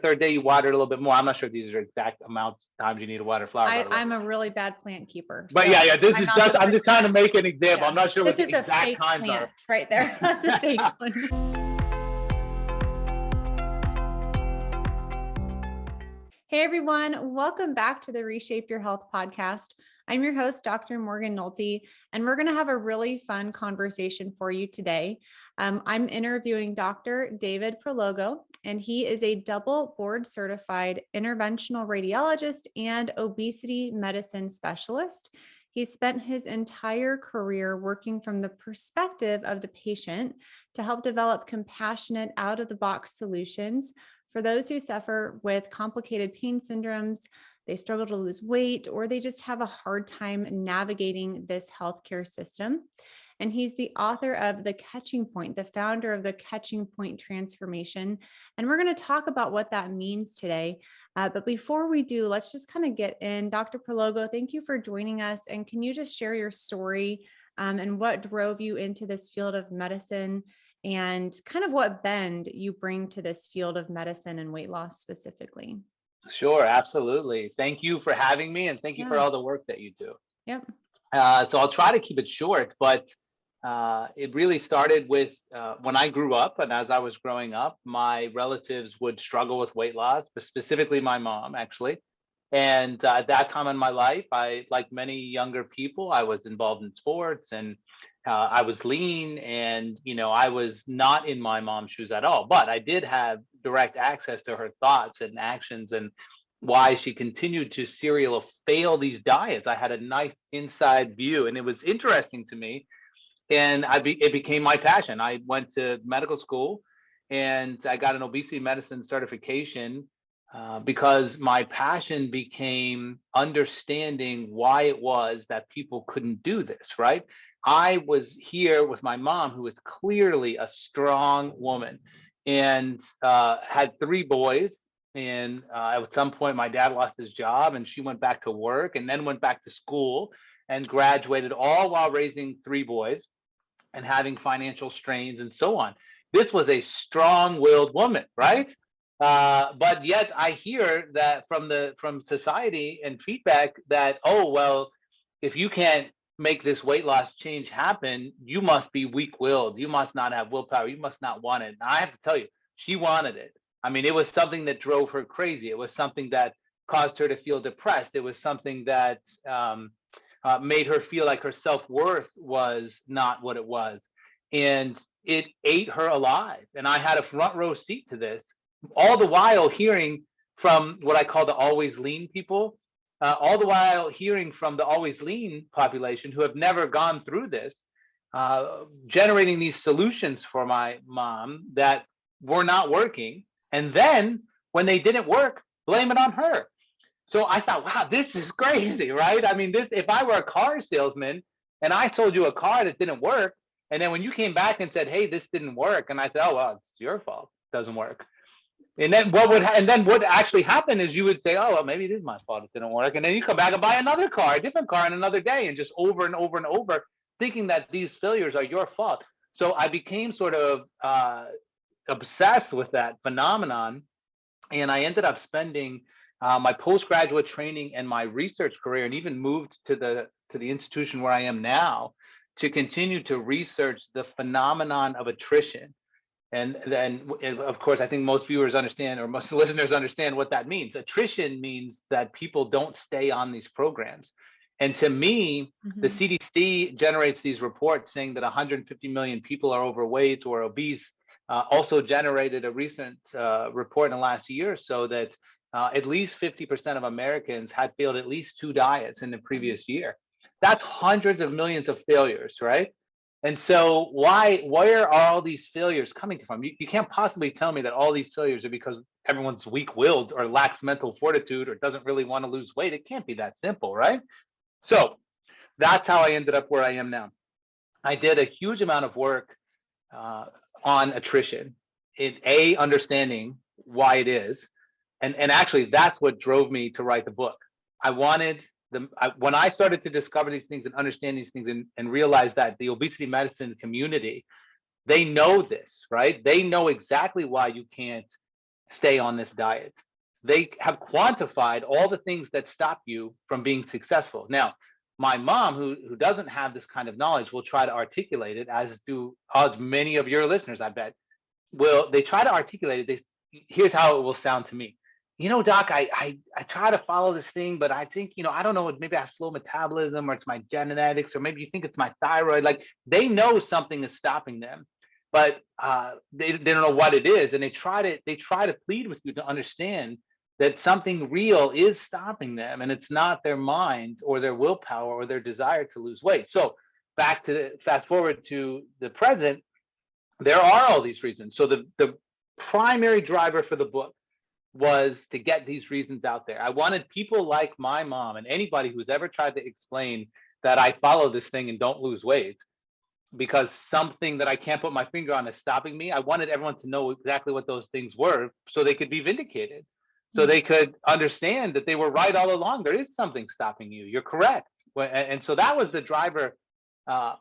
third day you water it a little bit more. I'm not sure these are exact amounts of times you need to water flower. I'm a really bad plant keeper. But so yeah, this is just, I'm just trying to make an example. Yeah. I'm not sure This what the is a exact fake times plant are. right there. That's a fake one. Hey everyone, welcome back to the Reshape Your Health podcast. I'm your host, Dr. Morgan Nolte, and we're going to have a really fun conversation for you today. I'm interviewing Dr. David Prologo, and he is a double board certified interventional radiologist and obesity medicine specialist. He spent his entire career working from the perspective of the patient to help develop compassionate, out-of-the-box solutions for those who suffer with complicated pain syndromes, they struggle to lose weight, or they just have a hard time navigating this healthcare system. And he's the author of The Catching Point, the founder of the Catching Point Transformation. And we're going to talk about what that means today. But before we do, let's just kind of get in. Dr. Prologo, thank you for joining us. And can you just share your story and what drove you into this field of medicine, and kind of what bend you bring to this field of medicine and weight loss specifically? Sure, absolutely. Thank you for having me, and thank you for all the work that you do. Yep. So I'll try to keep it short, but it really started with when I grew up, and as I was growing up, my relatives would struggle with weight loss, but specifically my mom, actually. And at that time in my life, like many younger people, I was involved in sports, and I was lean, and I was not in my mom's shoes at all. But I did have direct access to her thoughts and actions, and why she continued to serial fail these diets. I had a nice inside view, and it was interesting to me. And it became my passion. I went to medical school, and I got an obesity medicine certification because my passion became understanding why it was that people couldn't do this, right? I was here with my mom, who was clearly a strong woman, and had 3 boys. And at some point, my dad lost his job, and she went back to work, and then went back to school and graduated, all while raising 3 boys and having financial strains and so on. This was a strong-willed woman, right? But yet I hear that from society and feedback that, oh, well, if you can't make this weight loss change happen, you must be weak-willed. You must not have willpower. You must not want it. And I have to tell you, she wanted it. I mean, it was something that drove her crazy. It was something that caused her to feel depressed. It was something that made her feel like her self-worth was not what it was. And it ate her alive. And I had a front row seat to this, all the while hearing from what I call the always lean people, all the while hearing from the always lean population who have never gone through this, generating these solutions for my mom that were not working. And then when they didn't work, blame it on her. So I thought, wow, this is crazy, right? I mean, if I were a car salesman and I sold you a car that didn't work, and then when you came back and said, hey, this didn't work, and I said, oh, well, it's your fault, it doesn't work. And then what actually happened is you would say, oh, well, maybe it is my fault it didn't work. And then you come back and buy another car, a different car, on another day, and just over and over and over, thinking that these failures are your fault. So I became sort of obsessed with that phenomenon. And I ended up spending my postgraduate training and my research career, and even moved to the institution where I am now, to continue to research the phenomenon of attrition. And then, of course, I think most viewers understand, or most listeners understand, what that means. Attrition means that people don't stay on these programs. And to me, the CDC generates these reports saying that 150 million people are overweight or obese. Also generated a recent report in the last year or so that at least 50% of Americans had failed at least 2 diets in the previous year. That's hundreds of millions of failures, right? And so where are all these failures coming from? You can't possibly tell me that all these failures are because everyone's weak-willed or lacks mental fortitude or doesn't really want to lose weight. It can't be that simple, right? So that's how I ended up where I am now. I did a huge amount of work on attrition, understanding why it is. And actually, that's what drove me to write the book. I wanted when I started to discover these things and understand these things, and realize that the obesity medicine community, they know this, right? They know exactly why you can't stay on this diet. They have quantified all the things that stop you from being successful. Now, my mom, who doesn't have this kind of knowledge, will try to articulate it, as do many of your listeners, I bet. They try to articulate it. Here's how it will sound to me. Doc, I try to follow this thing, but I think, I don't know, maybe I have slow metabolism, or it's my genetics, or maybe you think it's my thyroid. Like, they know something is stopping them, but they don't know what it is, and they try to plead with you to understand that something real is stopping them, and it's not their mind or their willpower or their desire to lose weight. So fast forward to the present, there are all these reasons. So the primary driver for the book was to get these reasons out there. I wanted people like my mom and anybody who's ever tried to explain that I follow this thing and don't lose weight because something that I can't put my finger on is stopping me. I wanted everyone to know exactly what those things were so they could be vindicated, so they could understand that they were right all along. There is something stopping you. You're correct. And so that was the driver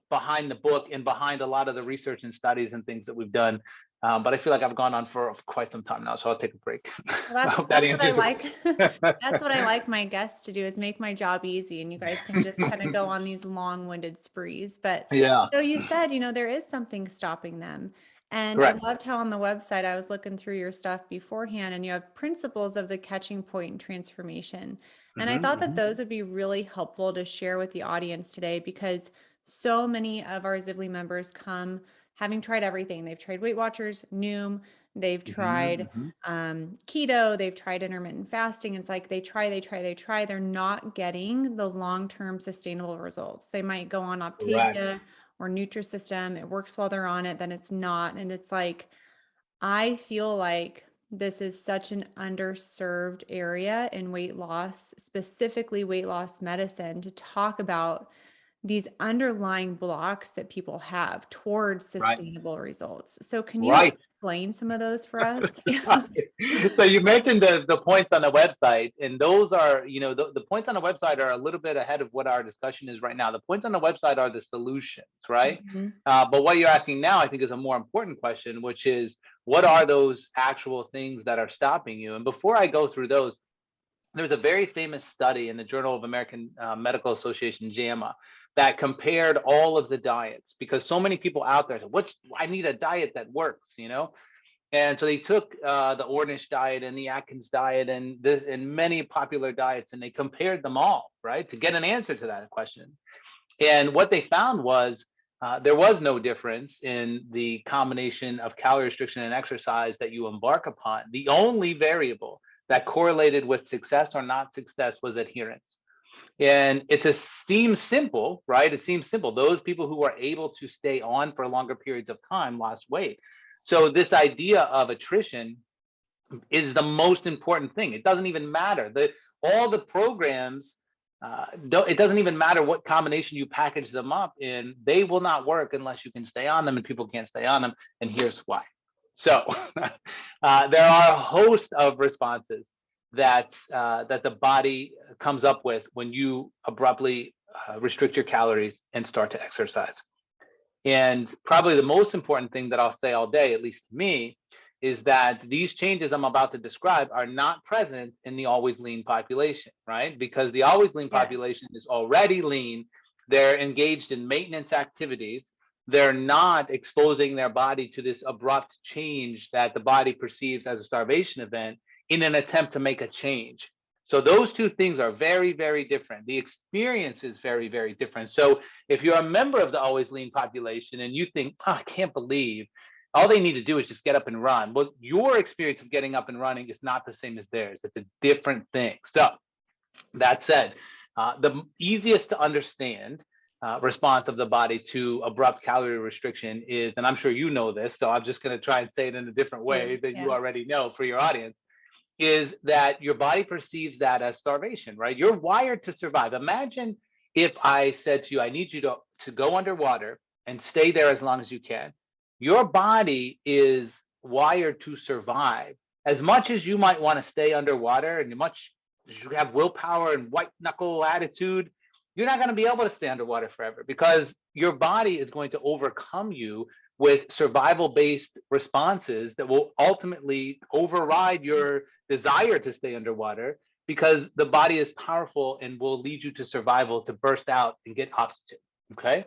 behind the book and behind a lot of the research and studies and things that we've done. But I feel like I've gone on for quite some time now, so I'll take a break. Well, that's what I like. That's what I like my guests to do, is make my job easy, and you guys can just kind of go on these long-winded sprees. But Yeah. so you said, there is something stopping them. And Correct. I loved how on the website, I was looking through your stuff beforehand, and you have principles of the catching point and transformation. And I thought that those would be really helpful to share with the audience today, because so many of our Zivli members come having tried everything. They've tried Weight Watchers, Noom, they've tried keto, they've tried intermittent fasting. It's like they try. They're not getting the long-term sustainable results. They might go on Optavia or Nutrisystem. It works while they're on it, then it's not. And it's like, I feel like this is such an underserved area in weight loss, specifically weight loss medicine, to talk about these underlying blocks that people have towards sustainable results. So can you explain some of those for us? So you mentioned the points on the website, and those are, the points on the website are a little bit ahead of what our discussion is right now. The points on the website are the solutions, right? But what you're asking now, I think, is a more important question, which is, what are those actual things that are stopping you? And before I go through those, there's a very famous study in the Journal of American Medical Association, JAMA, that compared all of the diets, because so many people out there said, I need a diet that works, And so they took the Ornish diet and the Atkins diet and many popular diets, and they compared them all, right, to get an answer to that question. And what they found was there was no difference in the combination of calorie restriction and exercise that you embark upon. The only variable that correlated with success or not success was adherence. And seems simple, right? It seems simple. Those people who are able to stay on for longer periods of time lost weight. So this idea of attrition is the most important thing. It doesn't even matter. All the programs, it doesn't even matter what combination you package them up in. They will not work unless you can stay on them, and people can't stay on them. And here's why. So there are a host of responses that the body comes up with when you abruptly restrict your calories and start to exercise. And probably the most important thing that I'll say all day, at least to me, is that these changes I'm about to describe are not present in the always lean population, right? Because the always lean population is already lean. They're engaged in maintenance activities. They're not exposing their body to this abrupt change that the body perceives as a starvation event in an attempt to make a change. So those two things are very, very different. The experience is very, very different. So if you're a member of the always lean population and you think, I can't believe all they need to do is just get up and run. Well, your experience of getting up and running is not the same as theirs. It's a different thing. So that said, the easiest to understand response of the body to abrupt calorie restriction is, and I'm sure you know this, so I'm just going to try and say it in a different way that you already know for your audience, is that your body perceives that as starvation, right? You're wired to survive. Imagine if I said to you, I need you to go underwater and stay there as long as you can. Your body is wired to survive. As much as you might want to stay underwater and much as you have willpower and white knuckle attitude, you're not going to be able to stay underwater forever, because your body is going to overcome you with survival-based responses that will ultimately override your desire to stay underwater, because the body is powerful and will lead you to survival, to burst out and get oxygen. Okay.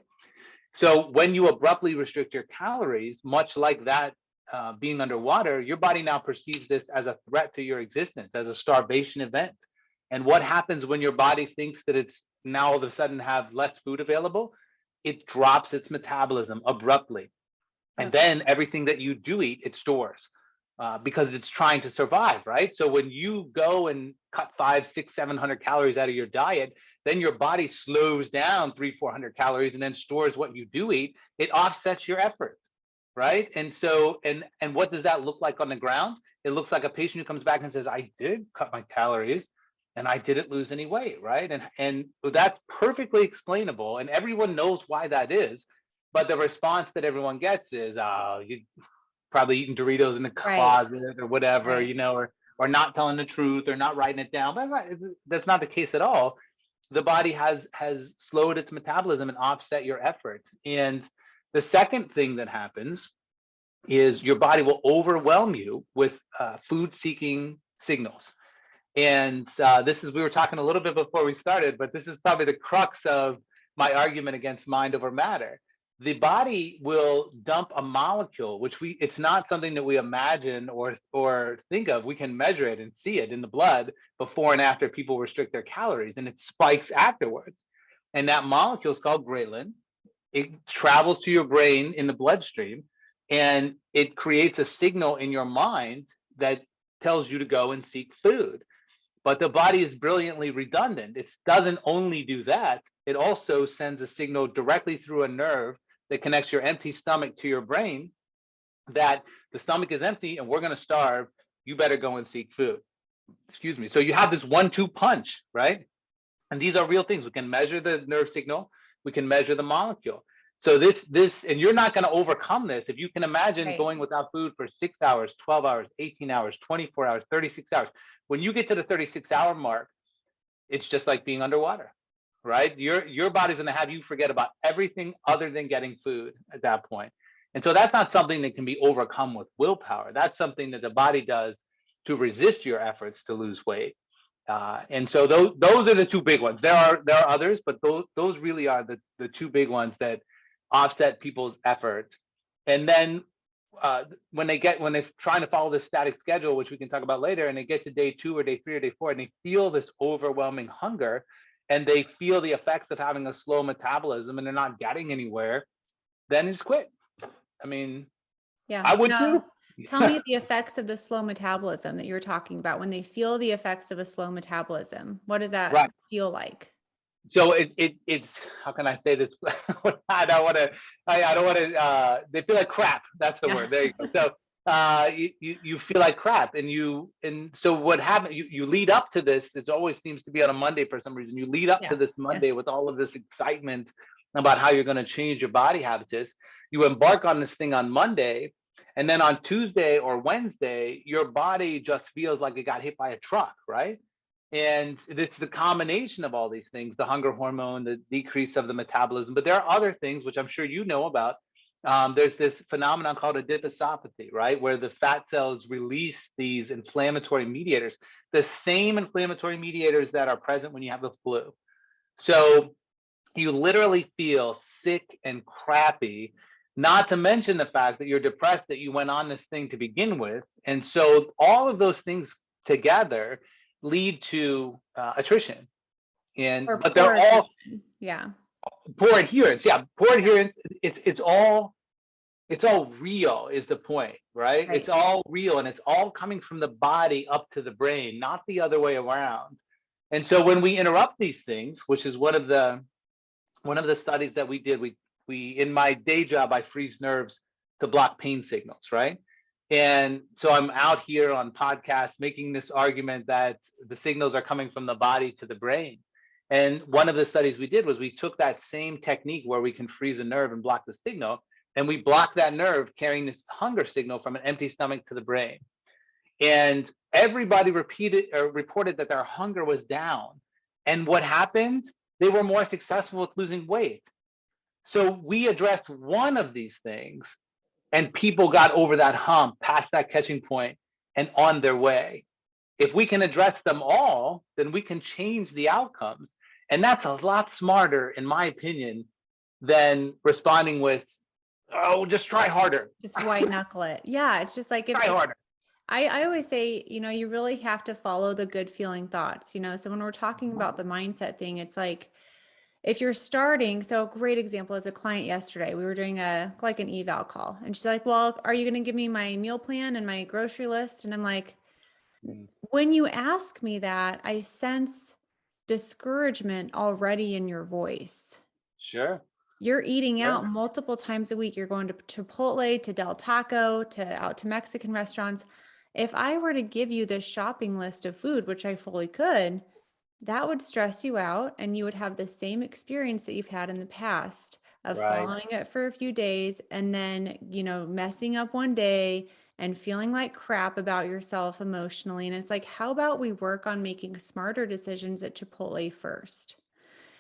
So when you abruptly restrict your calories, much like that, being underwater, your body now perceives this as a threat to your existence, as a starvation event. And what happens when your body thinks that it's now all of a sudden have less food available? It drops its metabolism abruptly. And then everything that you do eat, it stores, because it's trying to survive, right? So when you go and cut 500, 600, 700 calories out of your diet, then your body slows down 300, 400 calories and then stores what you do eat. It offsets your efforts, right? And so, and what does that look like on the ground? It looks like a patient who comes back and says, I did cut my calories and I didn't lose any weight, right? And that's perfectly explainable, and everyone knows why that is. But the response that everyone gets is, oh, you probably eating Doritos in the closet or whatever, you know, or not telling the truth or not writing it down. But that's not the case at all. The body has slowed its metabolism and offset your efforts. And the second thing that happens is your body will overwhelm you with food-seeking signals. And we were talking a little bit before we started, but this is probably the crux of my argument against mind over matter. The body will dump a molecule, which it's not something that we imagine or think of. We can measure it and see it in the blood before and after people restrict their calories, and it spikes afterwards. And that molecule is called ghrelin. It travels to your brain in the bloodstream, and it creates a signal in your mind that tells you to go and seek food. But the body is brilliantly redundant. It doesn't only do that, it also sends a signal directly through a nerve that connects your empty stomach to your brain that the stomach is empty and we're going to starve. You better go and seek food. Excuse me. So you have this 1-2 punch, right? And these are real things. We can measure the nerve signal. We can measure the molecule. So this, and you're not going to overcome this. If you can imagine going without food for 6 hours, 12 hours, 18 hours, 24 hours, 36 hours. When you get to the 36-hour mark, it's just like being underwater, right? Your body's going to have you forget about everything other than getting food at that point. And so that's not something that can be overcome with willpower. That's something that the body does to resist your efforts to lose weight. And so those are the two big ones. There are others, but those really are the two big ones that offset people's efforts. And then when they're trying to follow this static schedule, which we can talk about later, and they get to day 2 or day 3 or day 4, and they feel this overwhelming hunger, and they feel the effects of having a slow metabolism, and they're not getting anywhere, then just quit. I mean, I would too. Tell me the effects of the slow metabolism that you're talking about. When they feel the effects of a slow metabolism, what does that feel like? So it's, how can I say this? I don't want to, they feel like crap. That's the word. There you go. So you feel like crap, and so what happened, you lead up to this. It always seems to be on a Monday for some reason. You lead up to this Monday with all of this excitement about how you're going to change your body habitus. You embark on this thing on Monday, and then on Tuesday or Wednesday, your body just feels like it got hit by a truck, right? And it's the combination of all these things, the hunger hormone, the decrease of the metabolism. But there are other things, which I'm sure you know about. There's this phenomenon called adiposopathy, right? Where the fat cells release these inflammatory mediators, the same inflammatory mediators that are present when you have the flu. So you literally feel sick and crappy, not to mention the fact that you're depressed that you went on this thing to begin with. And so all of those things together lead to attrition. But they're all poor adherence. Poor adherence. It's all real is the point, right? It's all real, and it's all coming from the body up to the brain, not the other way around. And so when we interrupt these things, which is one of the studies that we did, we in my day job, I freeze nerves to block pain signals, right? And so I'm out here on podcasts making this argument that the signals are coming from the body to the brain. And one of the studies we did was we took that same technique where we can freeze a nerve and block the signal, and we blocked that nerve carrying this hunger signal from an empty stomach to the brain. And everybody reported that their hunger was down. And what happened? They were more successful with losing weight. So we addressed one of these things, and people got over that hump, past that catching point, and on their way. If we can address them all, then we can change the outcomes. And that's a lot smarter, in my opinion, than responding with, oh, just try harder. Just white knuckle it. Yeah. It's just like, Try harder. I always say, you really have to follow the good feeling thoughts, so when we're talking about the mindset thing, it's like, if you're starting, so a great example is a client yesterday, we were doing an eval call, and she's like, well, are you going to give me my meal plan and my grocery list? And I'm like, when you ask me that, I sense discouragement already in your voice. Sure. You're eating out multiple times a week. You're going to Chipotle, to Del Taco, out to Mexican restaurants. If I were to give you this shopping list of food, which I fully could, that would stress you out, and you would have the same experience that you've had in the past of following it for a few days and then, messing up one day and feeling like crap about yourself emotionally. And it's like, how about we work on making smarter decisions at Chipotle first?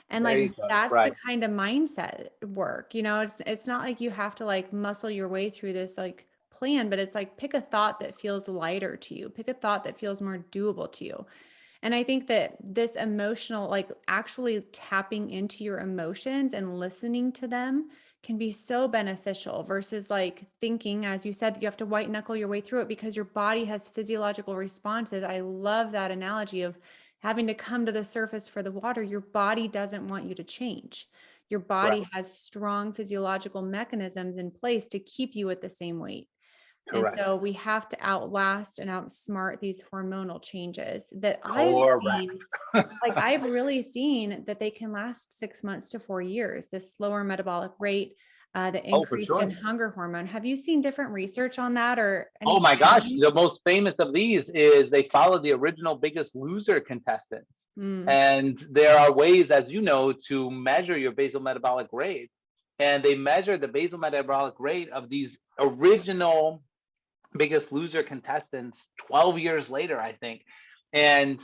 And that's the kind of mindset work, it's not like you have to muscle your way through this plan, but it's like, pick a thought that feels lighter to you, pick a thought that feels more doable to you. And I think that this emotional, actually tapping into your emotions and listening to them can be so beneficial versus thinking, as you said, that you have to white knuckle your way through it because your body has physiological responses. I love that analogy of having to come to the surface for the water. Your body doesn't want you to change. Your body has strong physiological mechanisms in place to keep you at the same weight. Correct. And so we have to outlast and outsmart these hormonal changes that I've seen. I've really seen that they can last 6 months to 4 years, this slower metabolic rate, the increased in hunger hormone. Have you seen different research on that or? Oh my gosh. The most famous of these is they followed the original Biggest Loser contestants. And there are ways, as you know, to measure your basal metabolic rates. And they measure the basal metabolic rate of these original Biggest Loser contestants 12 years later, I think. And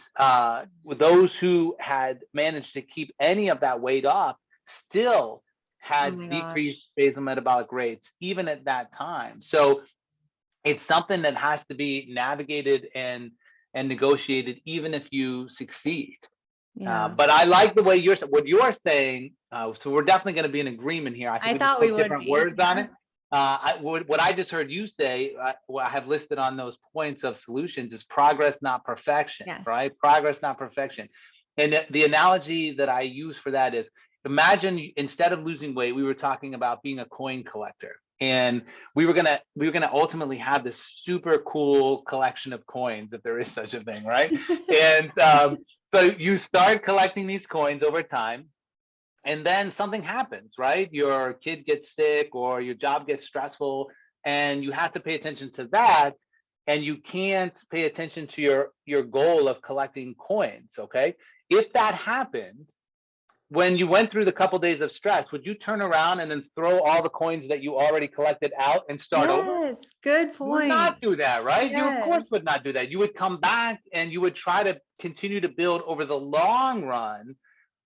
with those who had managed to keep any of that weight off still had decreased basal metabolic rates, even at that time. So it's something that has to be navigated and negotiated, even if you succeed. But I like the way what you're saying. So we're definitely going to be in agreement here. I think we put different words on it. What I just heard you say, what I have listed on those points of solutions is progress, not perfection, right? Progress, not perfection. And the analogy that I use for that is, imagine instead of losing weight, we were talking about being a coin collector. And we were gonna ultimately have this super cool collection of coins, if there is such a thing, right? And so you start collecting these coins over time. And then something happens, right? Your kid gets sick or your job gets stressful, and you have to pay attention to that. And you can't pay attention to your goal of collecting coins, okay? If that happened, when you went through the couple days of stress, would you turn around and then throw all the coins that you already collected out and start over? Yes, good point. You would not do that, right? You, of course, would not do that. You would come back and you would try to continue to build over the long run.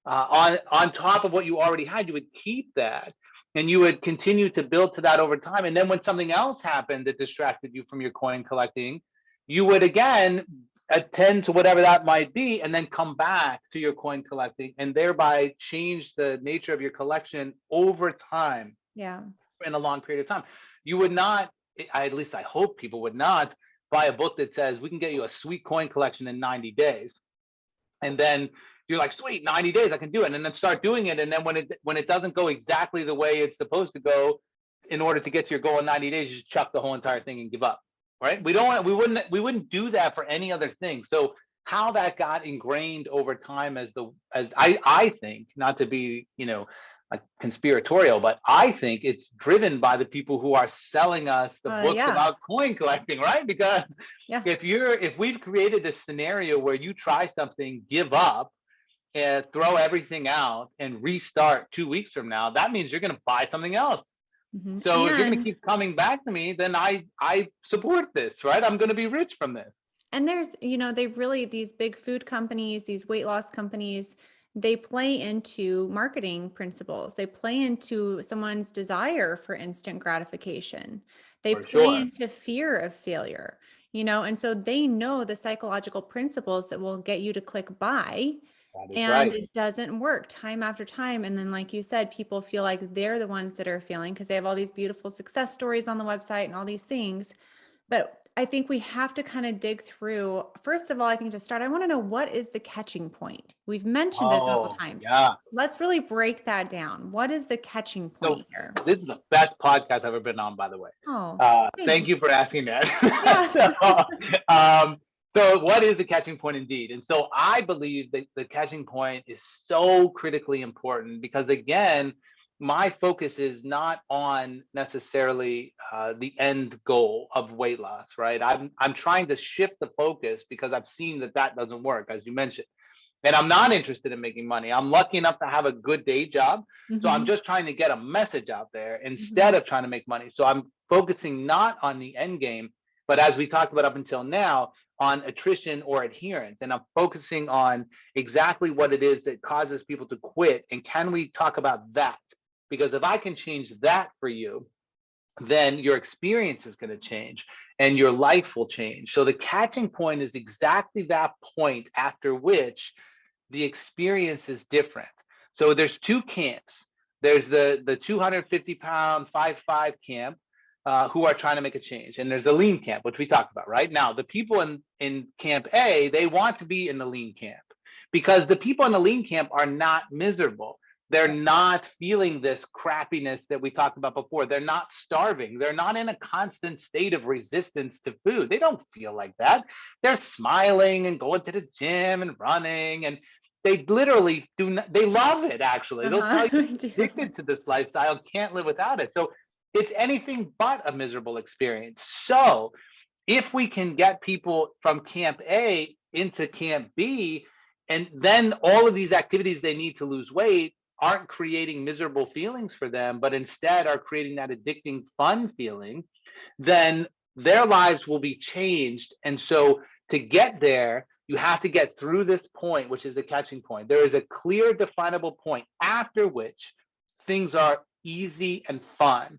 On top of what you already had, you would keep that and you would continue to build to that over time. And then when something else happened that distracted you from your coin collecting, you would again attend to whatever that might be and then come back to your coin collecting and thereby change the nature of your collection over time. Yeah. In a long period of time. You would not, at least I hope people would not buy a book that says we can get you a sweet coin collection in 90 days. And then you're like, sweet, 90 days, I can do it. And then start doing it. And then when it doesn't go exactly the way it's supposed to go, in order to get to your goal in 90 days, you just chuck the whole entire thing and give up. Right? We wouldn't do that for any other thing. So how that got ingrained over time as I think, not to be, like conspiratorial, but I think it's driven by the people who are selling us the books about coin collecting, right? Because if we've created this scenario where you try something, give up, and throw everything out and restart 2 weeks from now, that means you're going to buy something else. Mm-hmm. So if you're going to keep coming back to me, then I support this, right? I'm going to be rich from this. And there's, these big food companies, these weight loss companies, they play into marketing principles. They play into someone's desire for instant gratification. They For play sure. into fear of failure, you know, and so they know the psychological principles that will get you to click buy. That is And right. it doesn't work time after time. And then, like you said, people feel like they're the ones that are failing because they have all these beautiful success stories on the website and all these things. But I think we have to kind of dig through. First of all, I think to start, I want to know, what is the catching point? We've mentioned it a couple Oh, times. yeah. Let's really break that down. What is the catching So point here? this is the best podcast I've ever been on, by the way. Oh, Thank thanks. you for asking that. Yeah. um, so what is the catching point indeed? And so I believe that the catching point is so critically important because, again, my focus is not on necessarily the end goal of weight loss, right? I'm trying to shift the focus because I've seen that that doesn't work, as you mentioned. And I'm not interested in making money. I'm lucky enough to have a good day job. So I'm Mhm, just trying to get a message out there instead mhm. of trying to make money. So I'm focusing not on the end game, but as we talked about up until now, on attrition or adherence. And I'm focusing on exactly what it is that causes people to quit. And can we talk about that? Because if I can change that for you, then your experience is going to change and your life will change. So the catching point is exactly that point after which the experience is different. So there's two camps. There's the 250-pound 5'5" camp who are trying to make a change, and there's the lean camp, which we talked about. Right now, the people in camp A, they want to be in the lean camp because the people in the lean camp are not miserable. They're not feeling this crappiness that we talked about before. They're not starving. They're not in a constant state of resistance to food. They don't feel like that. They're smiling and going to the gym and running, and they literally do not, they love it actually. They'll tell Uh-huh. you I they're do. addicted to this lifestyle, can't live without it. So it's anything but a miserable experience. So if we can get people from camp A into camp B, and then all of these activities they need to lose weight aren't creating miserable feelings for them, but instead are creating that addicting fun feeling, then their lives will be changed. And so to get there, you have to get through this point, which is the catching point. There is a clear, definable point after which things are easy and fun.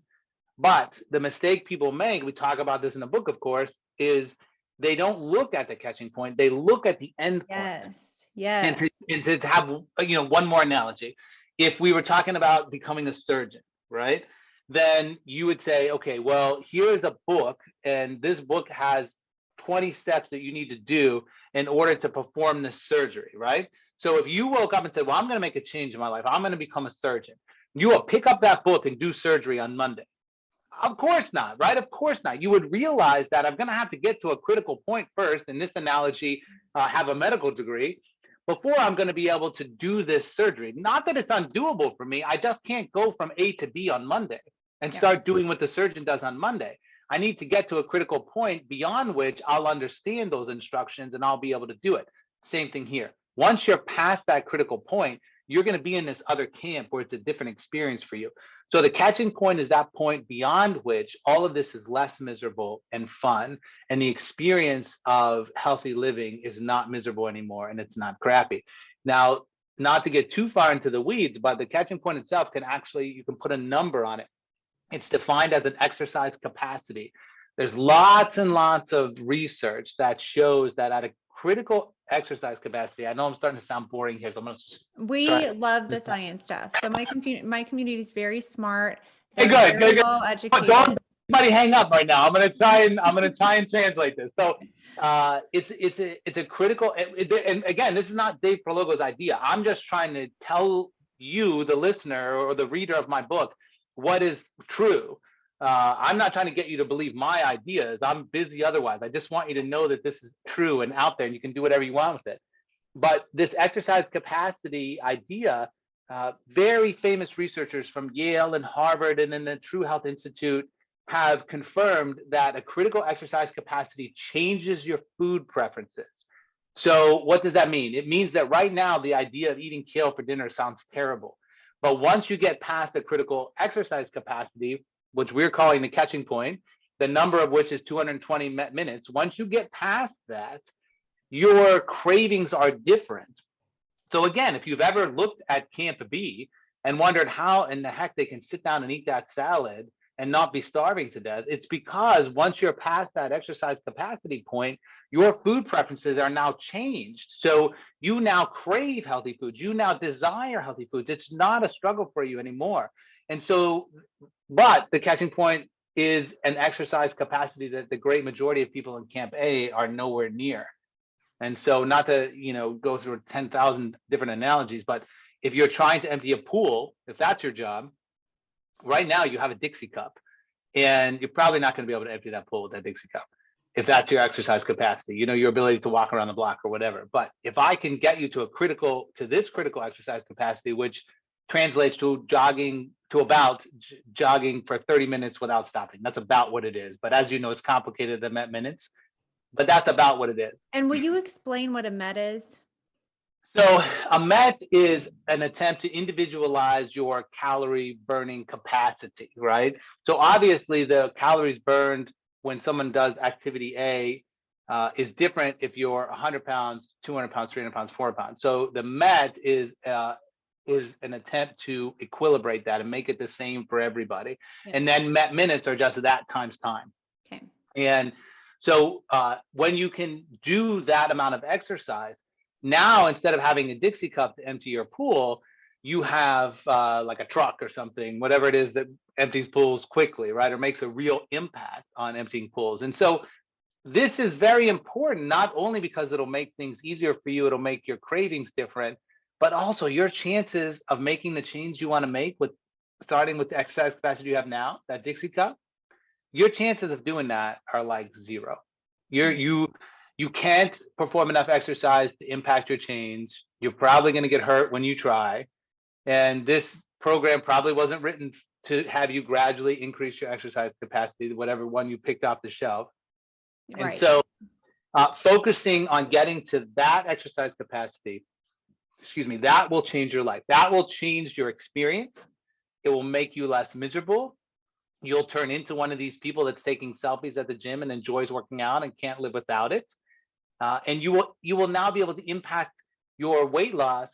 But the mistake people make, we talk about this in the book, of course, is they don't look at the catching point. They look at the end point. Yes. And to, Yes. and to have, one more analogy, if we were talking about becoming a surgeon, right? Then you would say, okay, well, here's a book, and this book has 20 steps that you need to do in order to perform this surgery, right? So if you woke up and said, well, I'm going to make a change in my life, I'm going to become a surgeon, you will pick up that book and do surgery on Monday. Of course not, right? Of course not. You would realize that I'm going to have to get to a critical point first, in this analogy, have a medical degree, before I'm going to be able to do this surgery. Not that it's undoable for me. I just can't go from A to B on Monday and Yeah. start doing what the surgeon does on Monday. I need to get to a critical point beyond which I'll understand those instructions and I'll be able to do it. Same thing here. Once you're past that critical point, you're going to be in this other camp where it's a different experience for you. So the catching point is that point beyond which all of this is less miserable and fun, and the experience of healthy living is not miserable anymore, and it's not crappy. Now, not to get too far into the weeds, but the catching point itself can actually, you can put a number on it. It's defined as an exercise capacity. There's lots and lots of research that shows that at a critical exercise capacity, I know I'm starting to sound boring here, so I'm going to We try. love the science stuff. So my community is very smart. Hey, They're good, very good, good. well But don't educated. anybody hang up right now. I'm gonna try and translate this. So it's a critical, and again, this is not Dave Prologo's idea. I'm just trying to tell you, the listener or the reader of my book, what is true. I'm not trying to get you to believe my ideas. I'm busy otherwise. I just want you to know that this is true and out there, and you can do whatever you want with it. But this exercise capacity idea, very famous researchers from Yale and Harvard and in the True Health Institute have confirmed that a critical exercise capacity changes your food preferences. So what does that mean? It means that right now, the idea of eating kale for dinner sounds terrible. But once you get past a critical exercise capacity, which we're calling the catching point, the number of which is 220 minutes, once you get past that, your cravings are different. So again, if you've ever looked at Camp B and wondered how in the heck they can sit down and eat that salad and not be starving to death. It's because once you're past that exercise capacity point, your food preferences are now changed. So you now crave healthy foods. You now desire healthy foods. It's not a struggle for you anymore. And so, but the catching point is an exercise capacity that the great majority of people in Camp A are nowhere near. And so, not to go through 10,000 different analogies, but if you're trying to empty a pool, if that's your job, right now you have a Dixie cup, and you're probably not going to be able to empty that pool with that Dixie cup if that's your exercise capacity, your ability to walk around the block or whatever. But if I can get you to this critical exercise capacity, which translates to about jogging for 30 minutes without stopping. That's about what it is. But as you know, it's complicated than MET minutes, but that's about what it is. And will you explain what a MET is? So a MET is an attempt to individualize your calorie burning capacity, right? So obviously the calories burned when someone does activity A is different if you're 100 pounds, 200 pounds, 300 pounds, 400 pounds. So the MET is an attempt to equilibrate that and make it the same for everybody. Yeah. And then MET minutes are just that times time. Okay. And so when you can do that amount of exercise, now instead of having a Dixie cup to empty your pool, you have like a truck or something, whatever it is that empties pools quickly, right? Or makes a real impact on emptying pools. And so this is very important, not only because it'll make things easier for you, it'll make your cravings different, but also your chances of making the change you want to make starting with the exercise capacity you have now, that Dixie cup, your chances of doing that are like zero. You can't perform enough exercise to impact your change. You're probably going to get hurt when you try. And this program probably wasn't written to have you gradually increase your exercise capacity, whatever one you picked off the shelf. Right. And so focusing on getting to that exercise capacity, that will change your life. That will change your experience. It will make you less miserable. You'll turn into one of these people that's taking selfies at the gym and enjoys working out and can't live without it. And you will now be able to impact your weight loss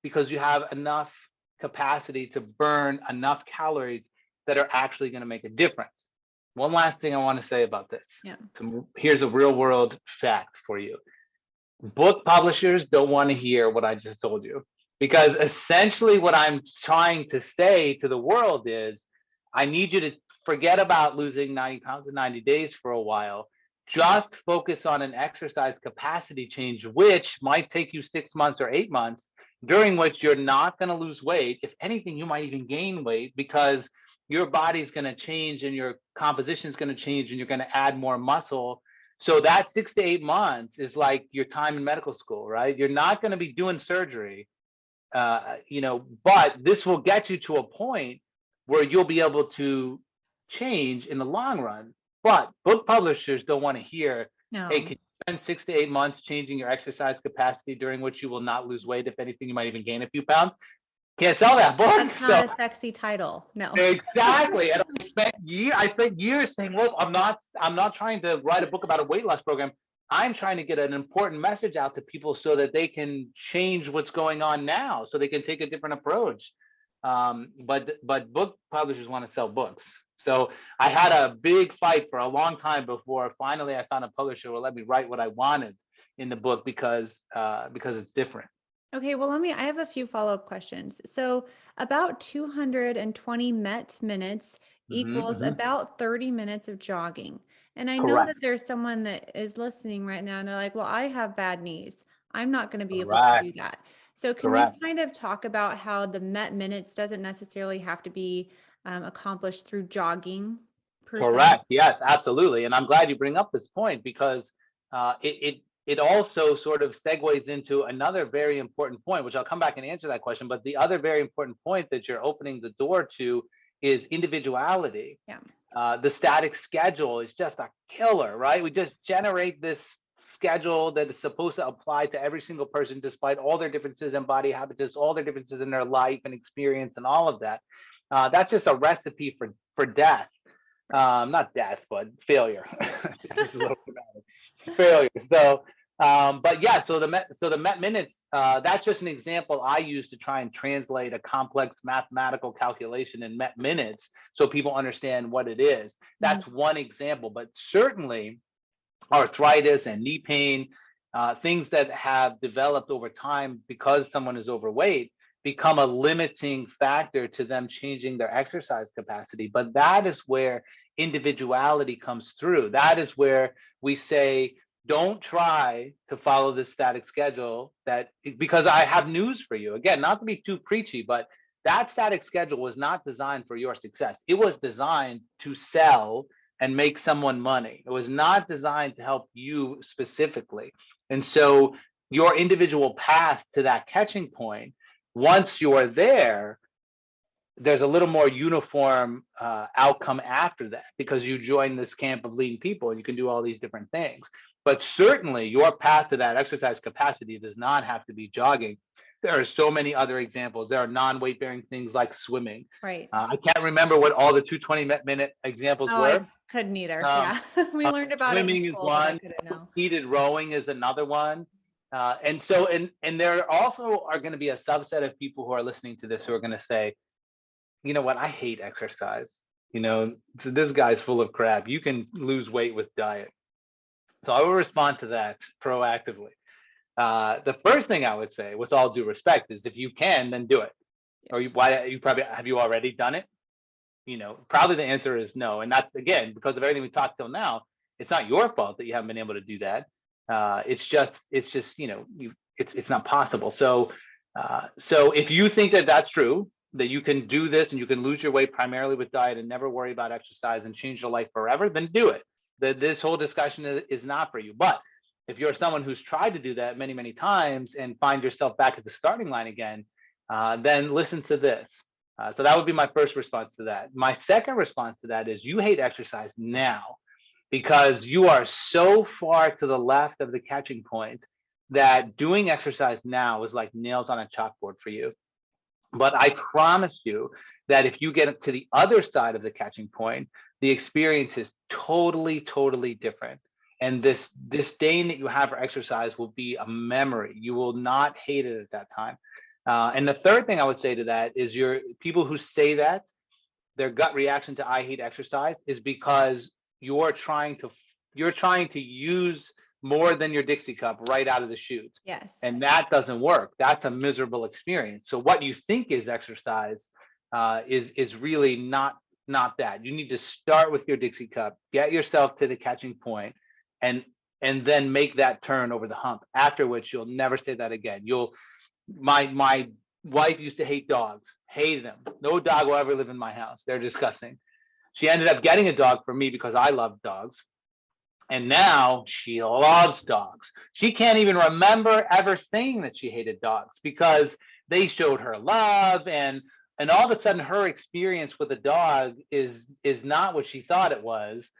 because you have enough capacity to burn enough calories that are actually going to make a difference. One last thing I want to say about this. Yeah. So here's a real world fact for you. Book publishers don't want to hear what I just told you, because essentially what I'm trying to say to the world is I need you to forget about losing 90 pounds in 90 days for a while. Just focus on an exercise capacity change, which might take you 6 months or 8 months, during which you're not going to lose weight. If anything, you might even gain weight because your body's going to change and your composition is going to change and you're going to add more muscle. So that 6 to 8 months is like your time in medical school, right? You're not going to be doing surgery, but this will get you to a point where you'll be able to change in the long run. But book publishers don't want to hear, hey, can you spend 6 to 8 months changing your exercise capacity during which you will not lose weight? If anything, you might even gain a few pounds. Can't sell that book. That's not a sexy title. No. Exactly. And I spent years saying, look, I'm not trying to write a book about a weight loss program. I'm trying to get an important message out to people so that they can change what's going on now, so they can take a different approach. But book publishers want to sell books. So I had a big fight for a long time before finally I found a publisher who will let me write what I wanted in the book because it's different. Okay, well, I have a few follow-up questions. So about 220 MET minutes equals about 30 minutes of jogging. And I know that there's someone that is listening right now and they're like, well, I have bad knees. I'm not going to be able to do that. So can you kind of talk about how the MET minutes doesn't necessarily have to be accomplished through jogging per se? Correct. Yes, absolutely. And I'm glad you bring up this point because it also sort of segues into another very important point, which I'll come back and answer that question. But the other very important point that you're opening the door to is individuality. Yeah. The static schedule is just a killer, right? We just generate this schedule that is supposed to apply to every single person, despite all their differences in body habitus, all their differences in their life and experience and all of that. That's just a recipe for death. Not death, but failure. This is a little dramatic. Failure. So But yeah, so the Met minutes, that's just an example I use to try and translate a complex mathematical calculation in Met minutes so people understand what it is. That's one example, but certainly arthritis and knee pain, things that have developed over time because someone is overweight, become a limiting factor to them changing their exercise capacity. But that is where individuality comes through. That is where we say, don't try to follow this static schedule, because I have news for you. Again, not to be too preachy, but that static schedule was not designed for your success. It was designed to sell and make someone money. It was not designed to help you specifically. And so your individual path to that catching point, once you're there, there's a little more uniform outcome after that, because you join this camp of lean people and you can do all these different things. But certainly your path to that exercise capacity does not have to be jogging. There are so many other examples. There are non-weight bearing things like swimming. Right. I can't remember what all the 220-minute examples were. I couldn't either. Yeah. We learned about it in Swimming is school, but I one. couldn't know. Heated rowing is another one. And there also are going to be a subset of people who are listening to this who are going to say, you know what, I hate exercise. So this guy's full of crap. You can lose weight with diet. So I will respond to that proactively. The first thing I would say, with all due respect, is if you can, then do it. Or have you already done it? Probably the answer is no. And that's, again, because of everything we talked till now. It's not your fault that you haven't been able to do that. It's just it's not possible. So if you think that that's true, that you can do this and you can lose your weight primarily with diet and never worry about exercise and change your life forever, then do it. This whole discussion is not for you. But if you're someone who's tried to do that many, many times and find yourself back at the starting line again, then listen to this. So that would be my first response to that. My second response to that is, you hate exercise now because you are so far to the left of the catching point that doing exercise now is like nails on a chalkboard for you. But I promise you that if you get to the other side of the catching point, the experience is totally, totally different. And this disdain that you have for exercise will be a memory. You will not hate it at that time. And the third thing I would say to that is, people who say that, their gut reaction to I hate exercise is because you're trying to use more than your Dixie cup right out of the chute. Yes. And that doesn't work. That's a miserable experience. So what you think is exercise is really not that. You need to start with your Dixie cup, get yourself to the catching point, and then make that turn over the hump, after which you'll never say that again. My wife used to hate dogs, hated them. No dog will ever live in my house. They're disgusting. She ended up getting a dog for me because I love dogs. And now she loves dogs. She can't even remember ever saying that she hated dogs, because they showed her love, and all of a sudden her experience with a dog is not what she thought it was.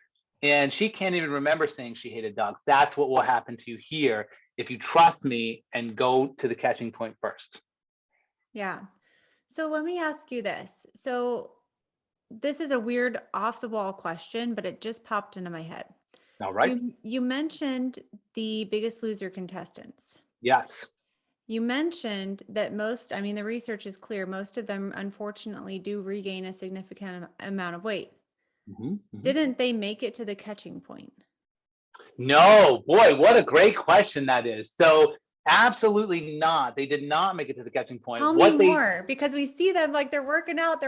And she can't even remember saying she hated dogs. That's what will happen to you here if you trust me and go to the catching point first. Yeah. So let me ask you this. So this is a weird off the wall question, but it just popped into my head. All right. You mentioned the Biggest Loser contestants. Yes. You mentioned that the research is clear. Most of them, unfortunately, do regain a significant amount of weight. Didn't they make it to the catching point? No, boy, what a great question that is. So absolutely not. They did not make it to the catching point. Tell me more, because we see them like they're working out.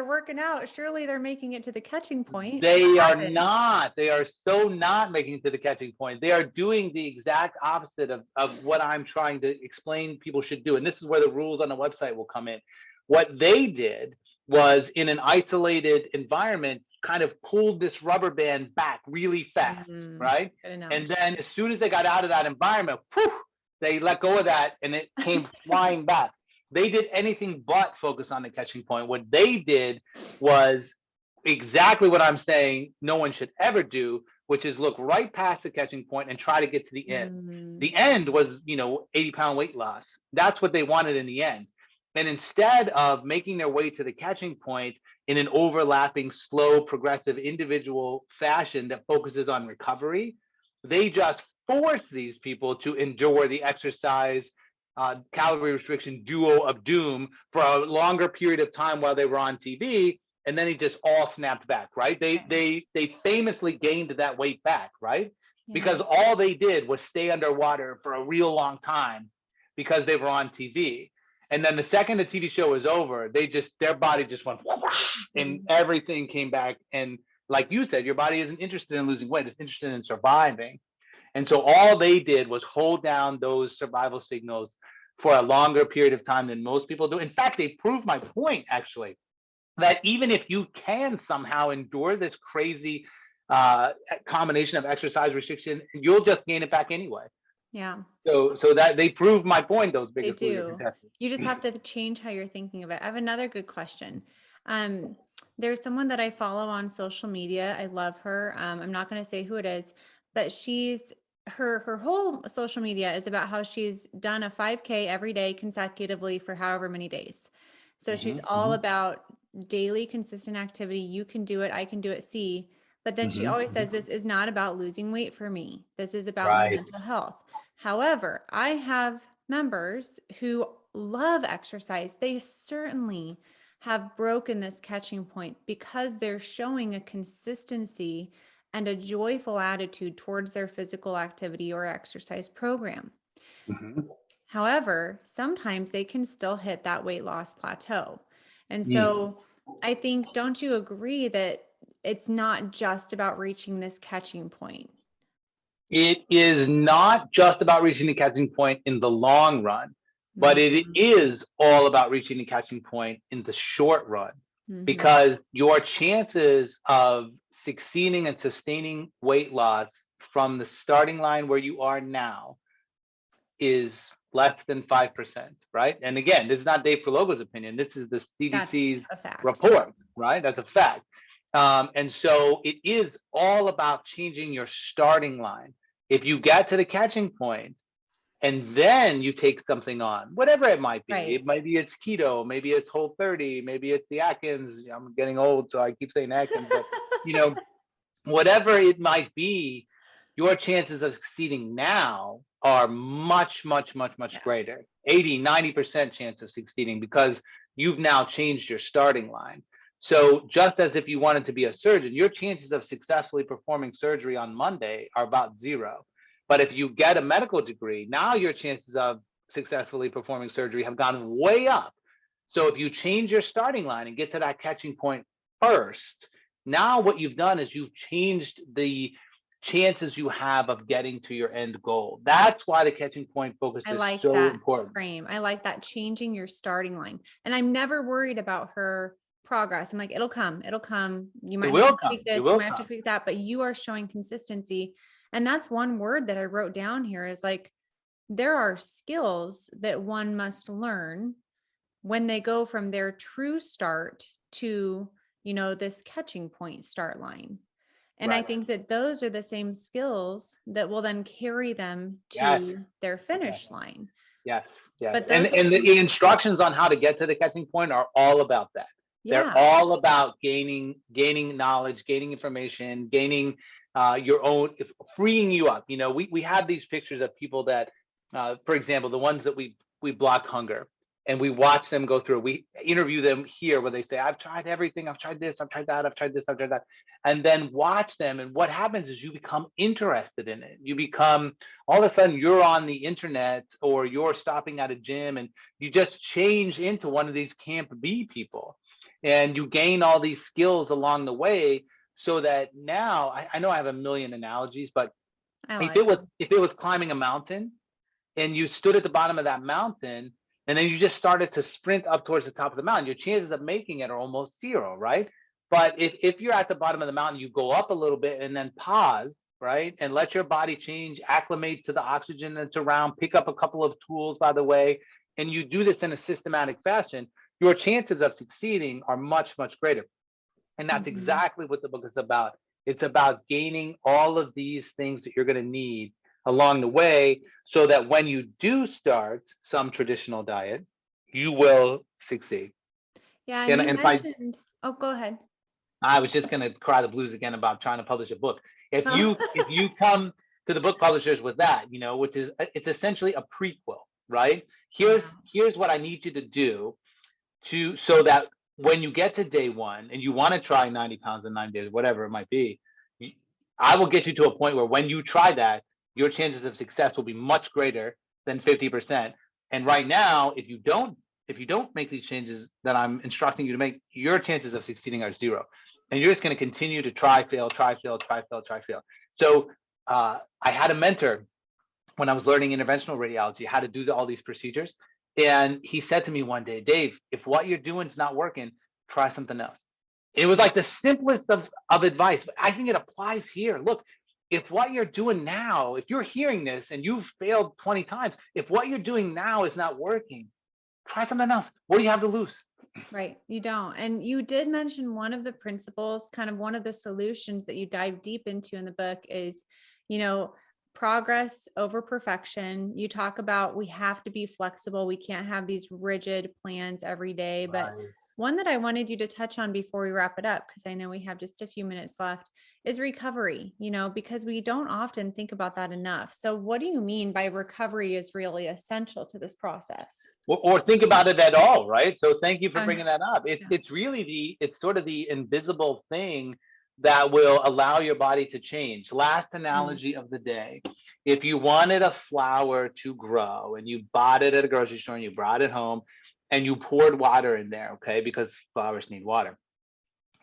Surely they're making it to the catching point. They are not. They are so not making it to the catching point. They are doing the exact opposite of what I'm trying to explain people should do. And this is where the rules on the website will come in. What they did was, in an isolated environment, kind of pulled this rubber band back really fast, right? And then as soon as they got out of that environment, they let go of that and it came flying back. They did anything but focus on the catching point. What they did was exactly what I'm saying no one should ever do, which is look right past the catching point and try to get to the end. The end was, 80-pound weight loss. That's what they wanted in the end. And instead of making their way to the catching point in an overlapping, slow, progressive, individual fashion that focuses on recovery, they just force these people to endure the exercise calorie restriction duo of doom for a longer period of time while they were on TV, and then it just all snapped back, right? They famously gained that weight back, right? Yeah. Because all they did was stay underwater for a real long time because they were on TV. And then the second the TV show was over, their body just went whoosh, and everything came back. And like you said, your body isn't interested in losing weight, it's interested in surviving. And so all they did was hold down those survival signals for a longer period of time than most people do. In fact, they proved my point, actually, that even if you can somehow endure this crazy combination of exercise restriction, you'll just gain it back anyway. Yeah. So that they proved my point, those big do. You just have to change how you're thinking of it. I have another good question. There's someone that I follow on social media. I love her. I'm not going to say who it is, but her whole social media is about how she's done a 5K every day consecutively for however many days. So she's all about daily consistent activity. You can do it. I can do it. See, but then she always says, this is not about losing weight for me. This is about my mental health. However, I have members who love exercise. They certainly have broken this catching point because they're showing a consistency and a joyful attitude towards their physical activity or exercise program. However, sometimes they can still hit that weight loss plateau. And so I think, don't you agree that it's not just about reaching this catching point? It is not just about reaching the catching point in the long run, but it is all about reaching the catching point in the short run, because your chances of succeeding and sustaining weight loss from the starting line where you are now is less than 5%, right? And again, this is not Dave Prologo's opinion. This is the CDC's report, right? That's a fact. And so it is all about changing your starting line. If you get to the catching point and then you take something on, whatever it might be, it might be it's keto, maybe it's Whole30, maybe it's the Atkins. I'm getting old, so I keep saying Atkins, but whatever it might be, your chances of succeeding now are much, much, much, much greater. 80, 90% chance of succeeding because you've now changed your starting line. So just as if you wanted to be a surgeon, your chances of successfully performing surgery on Monday are about 0. But if you get a medical degree, now your chances of successfully performing surgery have gone way up. So if you change your starting line and get to that catching point first, now what you've done is you've changed the chances you have of getting to your end goal. That's why the catching point focus is so important. I like that, changing your starting line. And I'm never worried about her progress. I'm like, it'll come. You might have to tweak this, you might have to tweak that, but you are showing consistency. And that's one word that I wrote down here is like, there are skills that one must learn when they go from their true start to, this catching point start line. And I think that those are the same skills that will then carry them to their finish line. Yes. But and the instructions on how to get to the catching point are all about that. They're all about gaining knowledge, gaining information, gaining your own, freeing you up. We have these pictures of people that, for example, the ones that we block hunger, and we watch them go through. We interview them here where they say, I've tried everything. I've tried this. I've tried that. I've tried this. I've tried that. And then watch them. And what happens is you become interested in it. You become, all of a sudden, you're on the internet or you're stopping at a gym and you just change into one of these Camp B people. And you gain all these skills along the way so that now, I know I have a million analogies, but if it was climbing a mountain and you stood at the bottom of that mountain, and then you just started to sprint up towards the top of the mountain, your chances of making it are almost 0, right? But if you're at the bottom of the mountain, you go up a little bit and then pause, right? And let your body change, acclimate to the oxygen that's around, pick up a couple of tools, by the way, and you do this in a systematic fashion, your chances of succeeding are much, much greater. And that's exactly what the book is about. It's about gaining all of these things that you're going to need along the way so that when you do start some traditional diet, you will succeed. Yeah, and you mentioned, go ahead. I was just going to cry the blues again about trying to publish a book. If you come to the book publishers with that, which is, it's essentially a prequel, right? Here's what I need you to do so that when you get to day one and you want to try 90 pounds in 9 days, whatever it might be, I will get you to a point where when you try that, your chances of success will be much greater than 50%. And right now, if you don't make these changes that I'm instructing you to make, your chances of succeeding are 0. And you're just going to continue to try, fail. So I had a mentor when I was learning interventional radiology, how to do all these procedures. And he said to me one day, Dave, if what you're doing is not working, try something else. It was like the simplest of advice, but I think it applies here. Look, if what you're doing now, if you're hearing this and you've failed 20 times, if what you're doing now is not working, try something else. What do you have to lose? Right. You don't. And you did mention one of the principles, kind of one of the solutions that you dive deep into in the book is, progress over perfection. You talk about we have to be flexible. We can't have these rigid plans every day. But one that I wanted you to touch on before we wrap it up, because I know we have just a few minutes left, is recovery, because we don't often think about that enough. So what do you mean by recovery is really essential to this process? Or think about it at all, right? So thank you for bringing that up. It's really it's sort of the invisible thing that will allow your body to change. Last analogy of the day. If you wanted a flower to grow and you bought it at a grocery store and you brought it home and you poured water in there, okay, because flowers need water.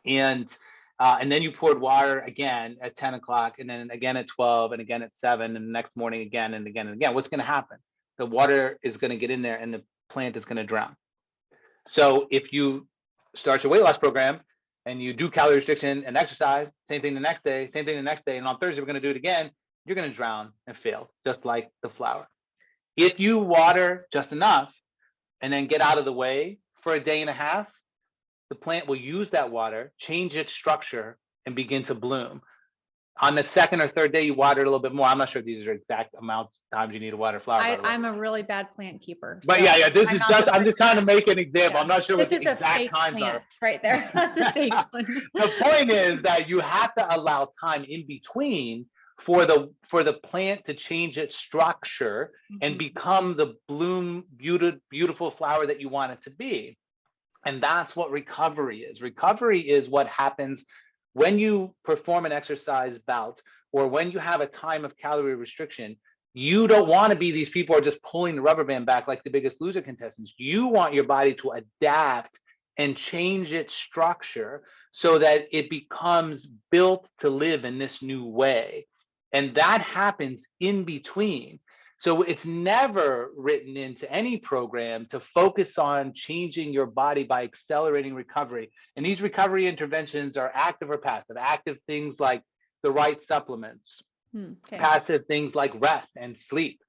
And then you poured water again at 10 o'clock and then again at 12 and again at 7 and the next morning again and again and again. What's going to happen? The water is going to get in there and the plant is going to drown. So if you start your weight loss program and you do calorie restriction and exercise, same thing the next day, and on Thursday we're going to do it again, you're going to drown and fail, just like the flower. If you water just enough and then get out of the way for a day and a half, the plant will use that water, change its structure, and begin to bloom. On the second or third day, you water it a little bit more. I'm not sure if these are exact amounts of times you need to water flower. I'm a really bad plant keeper. But so this is just, I'm just trying to make an example. I'm not sure what the exact times are. Right there. That's a fake one. The point is that you have to allow time in between for the plant to change its structure and become the bloom, beautiful flower that you want it to be. And that's what recovery is. Recovery is what happens when you perform an exercise bout or when you have a time of calorie restriction. You don't want to be these people who are just pulling the rubber band back like the Biggest Loser contestants. You want your body to adapt and change its structure so that it becomes built to live in this new way. And that happens in between. So it's never written into any program to focus on changing your body by accelerating recovery. And these recovery interventions are active or passive. Active things like the right supplements, passive things like rest and sleep.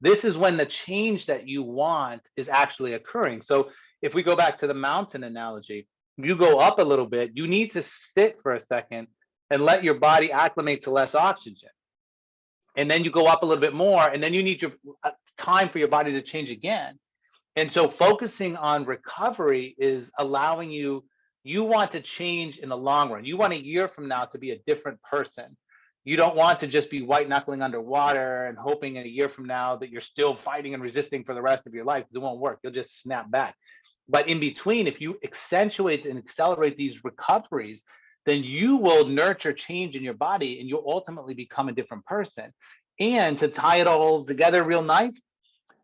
This is when the change that you want is actually occurring. So if we go back to the mountain analogy, you go up a little bit, you need to sit for a second and let your body acclimate to less oxygen. And then you go up a little bit more, and then you need your time for your body to change again. And so focusing on recovery is allowing you want to change in the long run. You want a year from now to be a different person. You don't want to just be white knuckling underwater and hoping in a year from now that you're still fighting and resisting for the rest of your life, because it won't work. You'll just snap back. But in between, if you accentuate and accelerate these recoveries, then you will nurture change in your body and you'll ultimately become a different person. And to tie it all together real nice,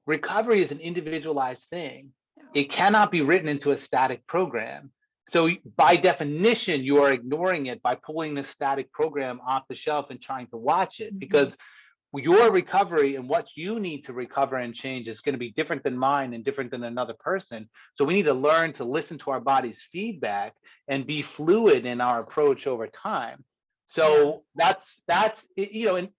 recovery is an individualized thing. It cannot be written into a static program. So by definition, you are ignoring it by pulling the static program off the shelf and trying to watch it, because your recovery and what you need to recover and change is going to be different than mine and different than another person. So we need to learn to listen to our body's feedback and be fluid in our approach over time. So that's and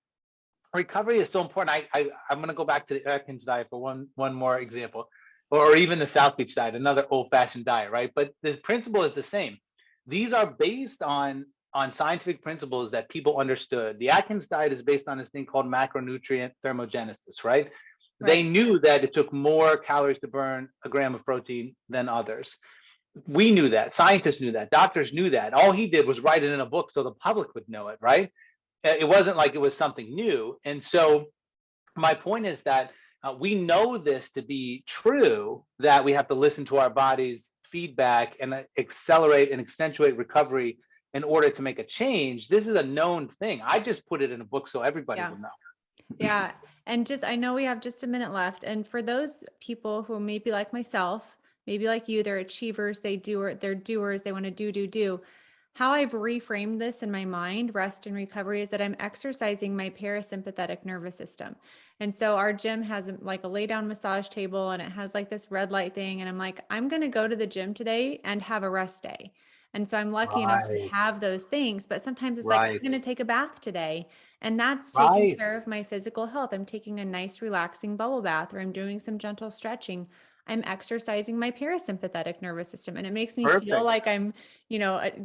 recovery is so important. I'm going to go back to the Atkins diet for one more example, or even the South Beach diet, another old-fashioned diet, right? But this principle is the same. These are based on scientific principles that people understood. The Atkins diet is based on this thing called macronutrient thermogenesis, right? They knew that it took more calories to burn a gram of protein than others. We knew that. Scientists knew that. Doctors knew that. All he did was write it in a book so the public would know it, right? it wasn't like it was something new. And so my point is that we know this to be true, that we have to listen to our body's feedback and accelerate and accentuate recovery in order to make a change. This is a known thing. I just put it in a book so everybody Yeah. will know. Yeah. And I know we have just a minute left. And for those people who may be like myself, maybe like you, they're achievers, they're doers, they want to do. How I've reframed this in my mind, rest and recovery, is that I'm exercising my parasympathetic nervous system. And so our gym has like a lay down massage table and it has like this red light thing. And I'm like, I'm going to go to the gym today and have a rest day. And so I'm lucky enough to Right, have those things, but sometimes it's like, I'm right, going to take a bath today. And that's taking right. care of my physical health. I'm taking a nice, relaxing bubble bath, or I'm doing some gentle stretching. I'm exercising my parasympathetic nervous system. And it makes me feel Perfect. like I'm,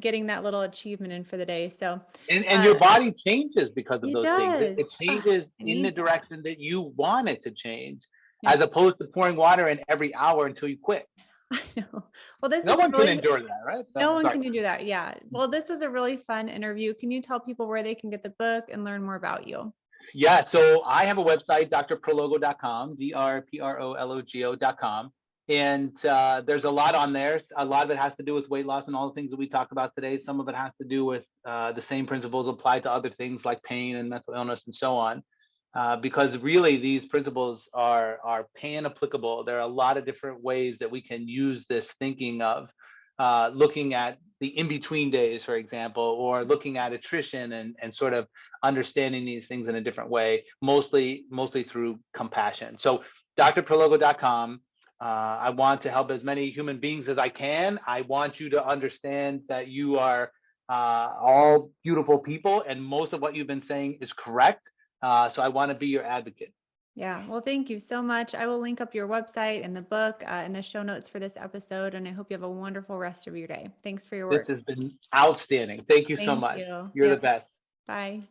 getting that little achievement in for the day. So And your body changes because of it those things. It does. changes It in the needs that. direction that you want it to change, Yep. as opposed to pouring water in every hour until you quit. I know. Well, this No was one can really, endure that, right? So, no one sorry. can do that. Yeah. Well, this was a really fun interview. Can you tell people where they can get the book and learn more about you? Yeah, so I have a website, drprologo.com, drprologo.com. And there's a lot on there. A lot of it has to do with weight loss and all the things that we talked about today. Some of it has to do with the same principles applied to other things like pain and mental illness and so on. Because really these principles are pan applicable. There are a lot of different ways that we can use this thinking of looking at the in-between days, for example, or looking at attrition and sort of understanding these things in a different way, mostly through compassion. So drprologo.com. I want to help as many human beings as I can. I want you to understand that you are all beautiful people, and most of what you've been saying is correct. So I want to be your advocate. Yeah. Well, thank you so much. I will link up your website and the book in the show notes for this episode. And I hope you have a wonderful rest of your day. Thanks for your This work. has been outstanding. Thank you so Thank much. you. You're the Yep. best. Bye.